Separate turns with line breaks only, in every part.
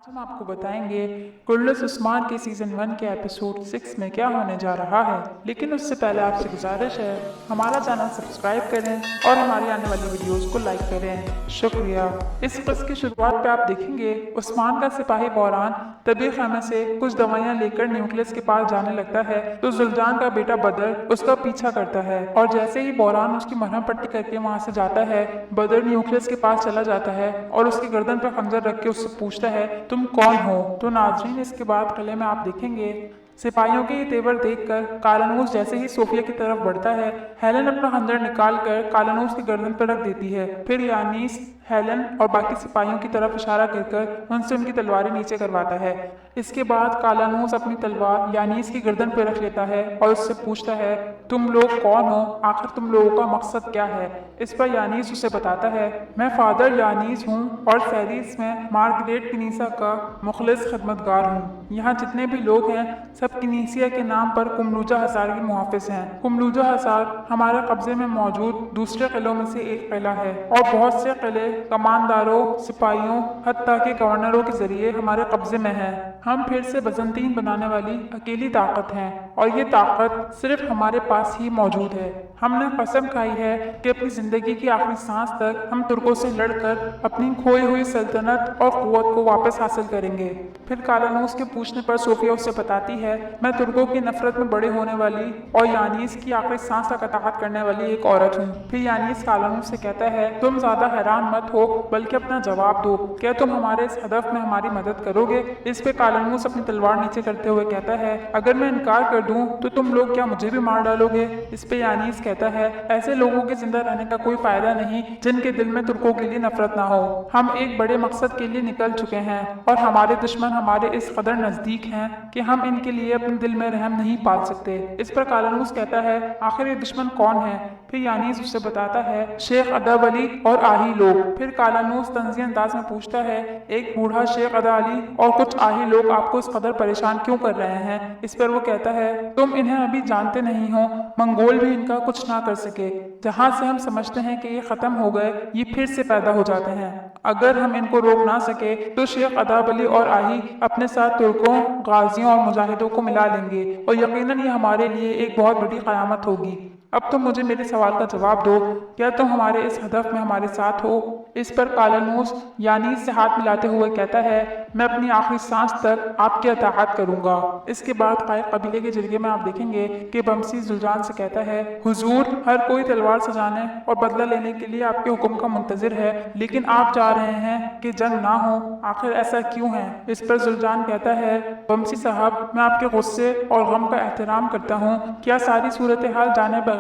हम आपको बताएंगे कुर्लस उस्मान के सीजन 1 के एपिसोड 6 में क्या होने जा रहा है। लेकिन उससे पहले आपसे गुजारिश है हमारा चैनल सब्सक्राइब करें और हमारी आने वाली वीडियोस को लाइक करें। शुक्रिया। इस क़िस्स की शुरुआत पे आप देखेंगे उस्मान का सिपाही बौरान तबीह खाने से कुछ दवाइयाँ लेकर न्यूक्लियस के पास जाने लगता है तो जुल्जान का बेटा बदर उसका पीछा करता है और जैसे ही बौरान उसकी मरहम पट्टी करके वहाँ से जाता है, बदर न्यूक्लियस के पास चला जाता है और उसकी गर्दन पर खंजर रख के उससे पूछता है तुम कौन हो। तो नाज़रीन, इसके बाद किले में आप देखेंगे सिपाहियों के ये तेवर देखकर कालानूस जैसे ही सोफिया की तरफ बढ़ता है, हेलन अपना खंजर निकाल कर कालानूस की गर्दन पर रख देती है। फिर यानीस हेलन और बाकी सिपाहियों की तरफ इशारा कर उनसे उनकी तलवारें नीचे करवाता है। इसके बाद कालानूस अपनी तलवार यानीस की गर्दन पर रख लेता है और उससे पूछता है तुम लोग कौन हो, आखिर तुम लोगों का मकसद क्या है। इस पर यानीस उसे बताता है मैं फादर यानीस हूँ और फेरिस में मार्गरेट किनीसा का मुखलिस खिदमतगार हूँ। यहाँ जितने भी लोग हैं सब किनीसिया के नाम पर कुमलूजा हसार के मुहाफिज हैं। कुमलूजा हसार हमारे कब्जे में मौजूद दूसरे किलों में से एक किला है और बहुत से किले कमानदारों, सिपाहियों, हत्ता के गवर्नरों के जरिए हमारे कब्जे में है। हम फिर से बजंतीन बनाने वाली अकेली ताकत हैं और ये ताकत सिर्फ हमारे पास ही मौजूद है। हमने कसम खाई है कि अपनी जिंदगी की आखिरी सांस तक हम तुर्कों से लड़कर अपनी खोई हुई सल्तनत और कुव्वत को वापस हासिल करेंगे। फिर कालानूस के पूछने पर सोफिया उससे बताती है मैं तुर्कों की नफरत में बड़े होने वाली और यानीस की आखिरी सांस तक अताअत करने वाली एक औरत हूँ। फिर यानीस कालानूस से कहता है तुम ज्यादा हैरान मत हो बल्कि अपना जवाब दो, क्या तुम हमारे इस हदफ में हमारी मदद करोगे। इस पे कालानूस अपनी तलवार नीचे करते हुए कहता है अगर मैं इनकार कर दूं तो तुम लोग क्या मुझे भी मार डालोगे। इस पे यानीस कहता है ऐसे लोगों के जिंदा रहने का कोई फायदा नहीं जिनके दिल में तुर्कों के लिए नफरत ना हो। हम एक बड़े मकसद के लिए निकल चुके हैं और हमारे दुश्मन हमारे इस कदर नजदीक हैं कि हम इनके लिए अपने दिल में रहम नहीं पाल सकते। इस पर कालानूस कहता है आखिर ये दुश्मन कौन है। फिर यानीस उससे बताता है शेख अदब अली और आही लोग। फिर कालानूस तंज़ी अंदाज में पूछता है एक बूढ़ा शेख अदा अली और कुछ आही लोग आपको इस कदर परेशान क्यों कर रहे हैं। इस पर वो कहता है तुम इन्हें अभी जानते नहीं हो, मंगोल भी इनका कुछ ना कर सके। जहाँ से हम समझते हैं कि ये खत्म हो गए ये फिर से पैदा हो जाते हैं। अगर हम इनको रोक ना सके तो शेख अदाब अली और आही अपने साथ तुर्कों, गाजियों और मुजाहिदों को मिला लेंगे और यकीनन ये हमारे लिए एक बहुत बड़ी क़यामत होगी। अब तुम मुझे मेरे सवाल का जवाब दो, क्या तुम हमारे इस हदफ में हमारे साथ हो। इस पर कालानूस यानीस से हाथ मिलाते हुए कहता है मैं अपनी आखिरी सांस तक आपकी अताअत करूंगा। इसके बाद कायक कबीले के जरिए में आप देखेंगे कि बमसी जुल्जान से कहता है हुजूर, हर कोई तलवार सजाने और बदला लेने के लिए आपके हुक्म का मुंतजिर है, लेकिन आप चाह रहे हैं कि जंग ना हो, आखिर ऐसा क्यों है। इस पर जुल्जान कहता है बमसी साहब, मैं आपके गुस्से और गम का एहतराम करता हूँ, क्या सारी सूरत हाल जाने बगैर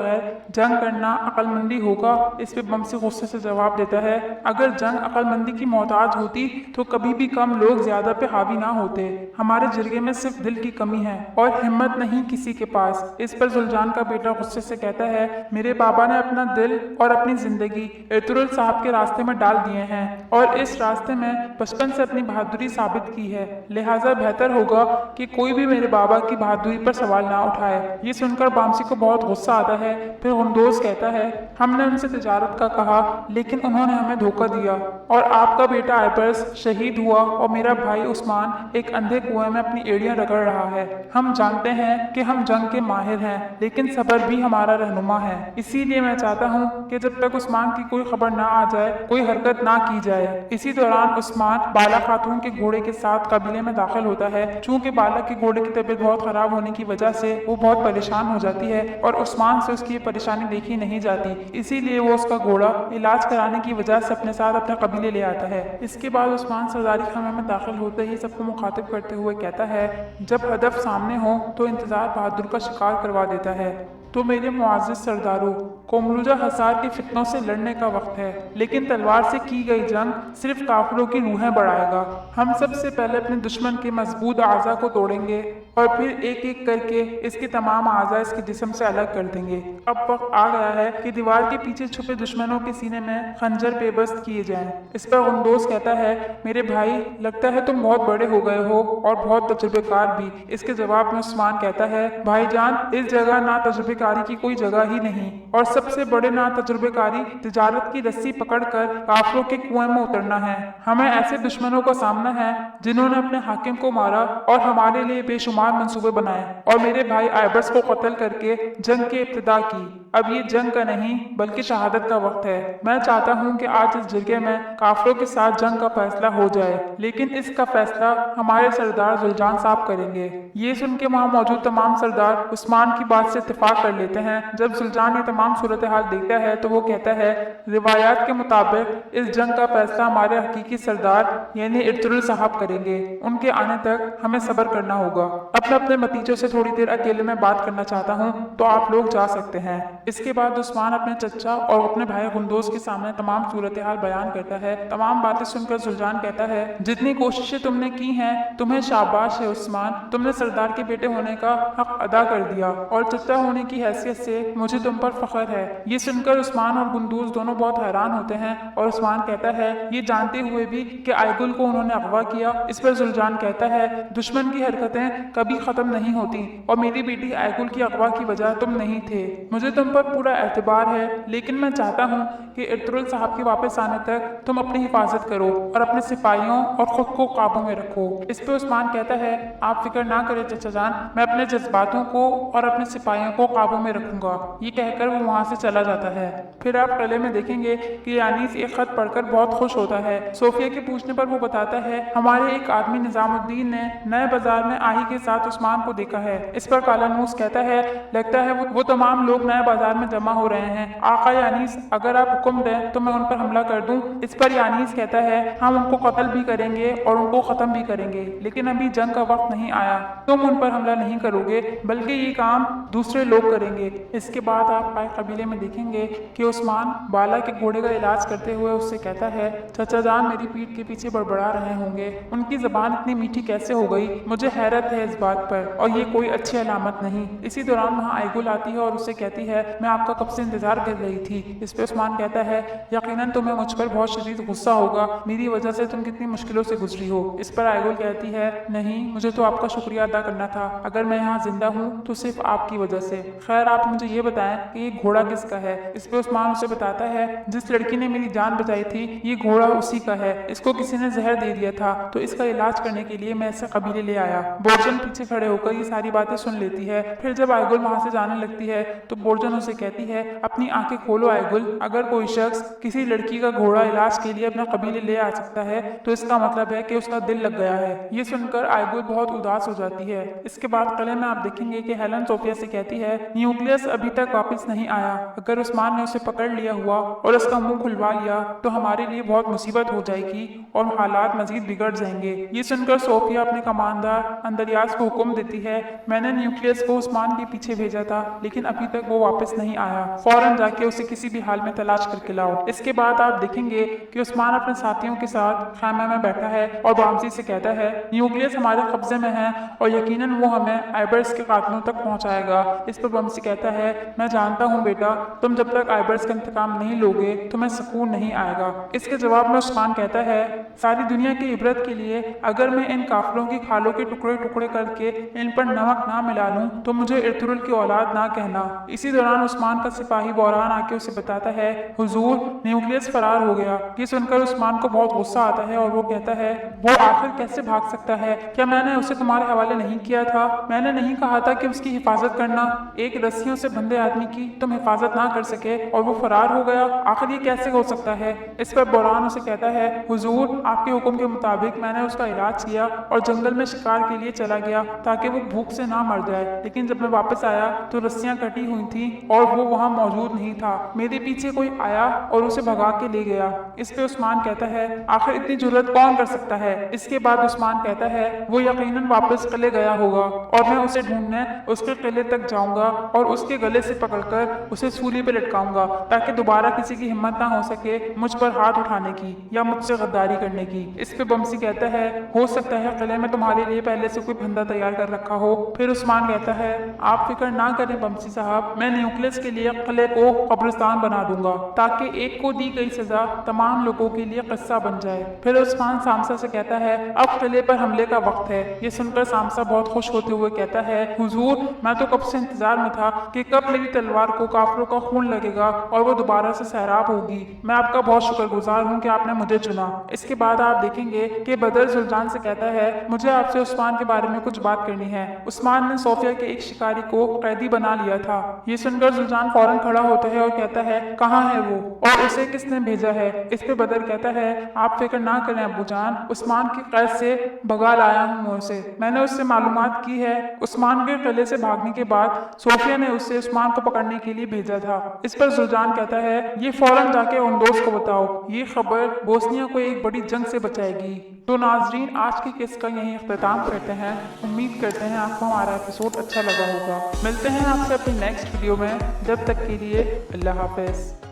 जंग करना अक्लमंदी होगा। इस पे बमसी गुस्से से जवाब देता है अगर जंग अक्लमंदी की मोहताज होती तो कभी भी कम लोग ज्यादा पे हावी ना होते। हमारे जरिए में सिर्फ दिल की कमी है और हिम्मत नहीं किसी के पास। इस पर जुल्जान का बेटा गुस्से से कहता है मेरे बाबा ने अपना दिल और अपनी जिंदगी एतुरुल साहब के रास्ते में डाल दिए हैं और इस रास्ते में बचपन से अपनी बहादुरी साबित की है, लिहाजा बेहतर होगा कि कोई भी मेरे बाबा की बहादुरी पर सवाल ना उठाए। ये सुनकर बामसी को बहुत गुस्सा आता है। फिर गुंदोज कहता है हमने उनसे तिजारत का कहा लेकिन उन्होंने हमें धोखा दिया और आपका बेटा आइपर्स शहीद हुआ और मेरा भाई उस्मान एक अंधे कुएं में अपनी एड़ियां रगड़ रहा है। हम जानते हैं कि हम जंग के माहिर हैं लेकिन सब्र भी हमारा रहनुमा है, इसीलिए मैं चाहता हूँ कि जब तक उस्मान की कोई खबर ना आ जाए कोई हरकत ना की जाए। इसी दौरान उस्मान बाला खातून के घोड़े के साथ कबीले में दाखिल होता है। चूंकि बाला के घोड़े की तबीयत बहुत खराब होने की वजह से वो बहुत परेशान हो जाती है और उस्मान से उसकी परेशानी देखी नहीं जाती, इसीलिए वो उसका घोड़ा इलाज कराने की वजह से अपने साथ अपने कबीले ले आता है। इसके बाद उस्मान सरदारी खाना में दाखिल होते ही सबको मुखातिब करते हुए कहता है जब हदफ सामने हो तो इंतजार बहादुर का शिकार करवा देता है। तो मेरे मुआज़्ज़िज़ सरदारों, कोमलूजा हसार के फितनों से लड़ने का वक्त है, लेकिन तलवार से की गई जंग सिर्फ काफिरों की रूहें बढ़ाएगा। हम सबसे पहले अपने दुश्मन के मजबूत आज़ा को तोड़ेंगे और फिर एक एक करके इसके तमाम आज़ा इसके जिस्म से अलग कर देंगे। अब वक्त आ गया है कि दीवार के पीछे छुपे दुश्मनों के सीने में खंजर पेबस्त किए जाएं। इस पर गुंदोज कहता है मेरे भाई, लगता है तुम बहुत बड़े हो गए हो और बहुत तजुर्बेकार भी। इसके जवाब में उस्मान कहता है भाईजान, इस जगह ना तजुर्बे कारी की कोई जगह ही नहीं और सबसे बड़े ना तजुर्बेकारी तिजारत की रस्सी पकड़कर काफिरों के कुएं में उतरना है। हमें ऐसे दुश्मनों का सामना है जिन्होंने अपने हाकिम को मारा और हमारे लिए बेशुमार मंसूबे बनाए और मेरे भाई आइबर्स को कत्ल करके जंग की इब्तिदा की। अब ये जंग का नहीं बल्कि शहादत का वक्त है। मैं चाहता हूँ कि आज इस जगह में काफिरों के साथ जंग का फैसला हो जाए, लेकिन इसका फैसला हमारे सरदार जुल्जान साहब करेंगे। ये सुन के वहाँ मौजूद तमाम सरदार उस्मान की बात से इत्तेफाक कर लेते हैं। जब जुल्जान ये तमाम सूरत हाल देखता है तो वो कहता है, रिवायात के मुताबिक इस जंग का फैसला हमारे हकीकी सरदार यानी इर्तुगरुल साहब करेंगे। उनके आने तक हमें सब्र करना होगा। अब मैं अपने भतीजों से थोड़ी देर अकेले में बात करना चाहता हूँ, तो आप लोग जा सकते हैं। इसके बाद उस्मान अपने चचा और अपने भाई गुंदोज के सामने तमाम सूरत हाल बयान करता है। तमाम बातें सुनकर जुल्जान कहता है, जितनी कोशिशें तुमने की हैं तुम्हें शाबाश है उस्मान, तुमने सरदार के बेटे होने का हक अदा कर दिया और चचा होने की हैसियत से मुझे तुम पर फख्र है। ये सुनकर उस्मान और गुंदूज दोनों बहुत हैरान होते हैं और उस्मान कहता है, ये जानते हुए भी कि आयगुल को उन्होंने अगवा किया। इस पर जुल्जान कहता है, दुश्मन की हरकतें कभी खत्म नहीं होती और मेरी बेटी आयगुल की अगवा की वजह तुम नहीं थे। मुझे तुम पर पूरा एतबार है, लेकिन मैं चाहता हूँ कि इर्तुगरुल साहब के वापस आने तक तुम अपनी हिफाजत करो और अपने सिपाहियों और खुद को काबू में रखो। इस पे उस्मान कहता है, आप फिक्र ना करें चचा जान, मैं अपने जज्बातों को और अपने सिपाहियों को काबू में रखूंगा। ये कहकर वो वहाँ से चला जाता है। फिर आप कले में देखेंगे कि यानीस एक खत पढ़कर बहुत खुश होता है। सोफिया के पूछने पर वो बताता है, हमारे एक आदमी निजामुद्दीन ने नए बाजार में आही के साथ उस्मान को देखा है। इस पर कालानूस कहता है, लगता है वो तमाम लोग नए बाजार में जमा हो रहे हैं। आका यानीस, अगर आप हुक्म दें तो मैं उन पर हमला कर दूं। इस पर यानीस कहता है, हम उनको कत्ल भी करेंगे और उनको खत्म भी करेंगे, लेकिन अभी जंग का वक्त नहीं आया। तुम उन पर हमला नहीं करोगे बल्कि ये काम दूसरे लोग करेंगे। इसके बाद आप पाए कबीले में देखेंगे कि उस्मान बाला के घोड़े का इलाज करते हुए उससे कहता है, चचा जान मेरी पीठ के पीछे बड़बड़ा रहे होंगे, उनकी जबान इतनी मीठी कैसे हो गई? मुझे हैरत है इस बात पर और ये कोई अच्छी अलामत नहीं। इसी दौरान वहाँ आयगुल आती है और उससे कहती है, मैं आपका कब से इंतजार कर रही थी। इस पे उस्मान कहता है, यकीनन तुम्हें मुझ पर बहुत शदीद गुस्सा होगा, मेरी वजह से तुम कितनी मुश्किलों से गुजरी हो। इस पर आयगुल कहती है, नहीं, मुझे तो आपका शुक्रिया अदा करना था। अगर मैं यहाँ जिंदा हूँ तो सिर्फ आपकी वजह से। खैर आप मुझे ये बताएं कि ये घोड़ा किसका है। इस पे उस्मान उसे बताता है, जिस लड़की ने मेरी जान बचाई थी ये घोड़ा उसी का है। इसको किसी ने जहर दे दिया था तो इसका इलाज करने के लिए मैं इसे कबीले ले आया। बोर्जन पीछे खड़े होकर ये सारी बातें सुन लेती है। फिर जब आयगुल वहाँ से जाने लगती है तो बोर्जन उसे कहती है, अपनी आंखें खोलो आयगुल, अगर कोई शख्स किसी लड़की का घोड़ा इलाज के लिए अपना कबीले ले आ सकता है तो इसका मतलब है कि उसका दिल लग गया है। ये सुनकर आयगुल बहुत उदास हो जाती है। इसके बाद कले में आप देखेंगे कि हेलन सोफिया से कहती है, न्यूक्लियस अभी तक वापस नहीं आया। अगर उस्मान ने उसे पकड़ लिया हुआ और उसका मुंह खुलवा लिया तो हमारे लिए बहुत मुसीबत हो जाएगी और हालात मजीद बिगड़ जाएंगे। ये सुनकर सोफिया अपने कमांडर अंदरियास को हुक्म देती है, मैंने न्यूक्लियस को उस्मान के पीछे भेजा था लेकिन अभी तक वो वापस नहीं आया, फौरन जाके उसे किसी भी हाल में तलाश करके लाओ। इसके बाद आप देखेंगे कि उस्मान अपने साथियों के साथ खैमे में बैठा है और बामसी से कहता है, न्यूक्लियस हमारे कब्जे में है और यकीनन वो हमें आइबर्स के कातलों तक पहुंचाएगा। इस पर बमसी कहता है, मैं जानता हूँ बेटा, तुम जब तक आइबर्स का इंतकाम नहीं लोगे तुम्हें सुकून नहीं आएगा। इसके जवाब में उस्मान कहता है, सारी दुनिया की इबरत के लिए अगर मैं इन काफिरों की खालों के टुकड़े टुकड़े करके इन पर नमक ना मिला लूं तो मुझे इर्तुगरुल की औलाद ना कहना। इसी दौरान उस्मान का सिपाही बौरान आके उसे बताता है, हुजूर न्यूक्लियस फरार हो गया। ये सुनकर उस्मान को बहुत गुस्सा आता है और वो कहता है, वो आखिर कैसे भाग सकता है? क्या मैंने उसे तुम्हारे हवाले नहीं किया था? मैंने नहीं कहा था कि उसकी हिफाजत करना? एक रस्सियों से बंधे आदमी की तुम हिफाजत ना कर सके और वो फरार हो गया? आखिर ये कैसे हो सकता है? इस पर बौरान उसे कहता है, हुजूर आपके हुक्म के मुताबिक मैंने उसका इलाज किया और जंगल में शिकार के लिए चला गया ताकि वो भूख से ना मर जाए, लेकिन जब मैं वापस आया तो रस्सियां कटी हुई थी और वो वहाँ मौजूद नहीं था। मेरे पीछे कोई आया और उसे भगा के ले गया। इस पे उस्मान कहता है, आखिर इतनी जुर्रत कौन कर सकता है? इसके बाद उस्मान कहता है, वो यकीनन वापस किले गया होगा और मैं उसे ढूंढने उसके किले तक जाऊंगा और उसके गले से पकड़कर उसे सूली पे लटकाऊंगा ताकि दोबारा किसी की हिम्मत ना हो सके मुझ पर हाथ उठाने की या मुझसे गद्दारी करने की। इस पे बमसी कहता है, हो सकता है किले में तुम्हारे लिए पहले से कोई फंदा तैयार कर रखा हो। फिर उस्मान कहता है, आप फिक्र ना करें बमसी साहब, मैं न्यूक्लियस निकलस के लिए किले को कब्रिस्तान बना दूंगा ताकि एक को दी गई सजा तमाम लोगों के लिए किस्सा बन जाए। फिर उस्मान सामसा से कहता है अब किले पर हमले का वक्त है। ये सुनकर सामसा बहुत खुश होते हुए कहता है हुजूर, मैं तो कब से इंतजार में था कि कब मेरी तलवार को काफिरों का खून लगेगा और वो दोबारा से सैराब होगी। मैं आपका बहुत शुक्रगुजार हूँ कि आपने मुझे चुना। इसके बाद आप देखेंगे कि बदर जुल्जान से कहता है मुझे आपसे उस्मान के बारे में कुछ बात करनी है। उस्मान ने सोफिया के एक शिकारी को कैदी बना लिया था। ये सुनकर जुल्जान फौरन खड़ा होता है और कहता है कहाँ है वो और उसे किसने भेजा है। इस पे बदर कहता है आप फिक्र ना करें अब्बू जान, उस्मान की कैद से भगा लाया हूँ मैं उसे। मैंने उससे मालूमात की है। उस्मान के किले से भागने के बाद सोफिया ने उससे उस्मान को पकड़ने के लिए भेजा था। इस पर जुल्जान कहता है ये फौरन जाके उन दोस्त को बताओ, ये खबर बोस्निया को एक बड़ी जंग से बचाएगी। तो नाजरीन, आज की किस्त का यही इख्तिताम करते हैं। उम्मीद करते हैं आपको हमारा एपिसोड अच्छा लगा होगा। मिलते हैं आपसे अपनी नेक्स्ट वीडियो में, जब तक के लिए अल्लाह हाफिज।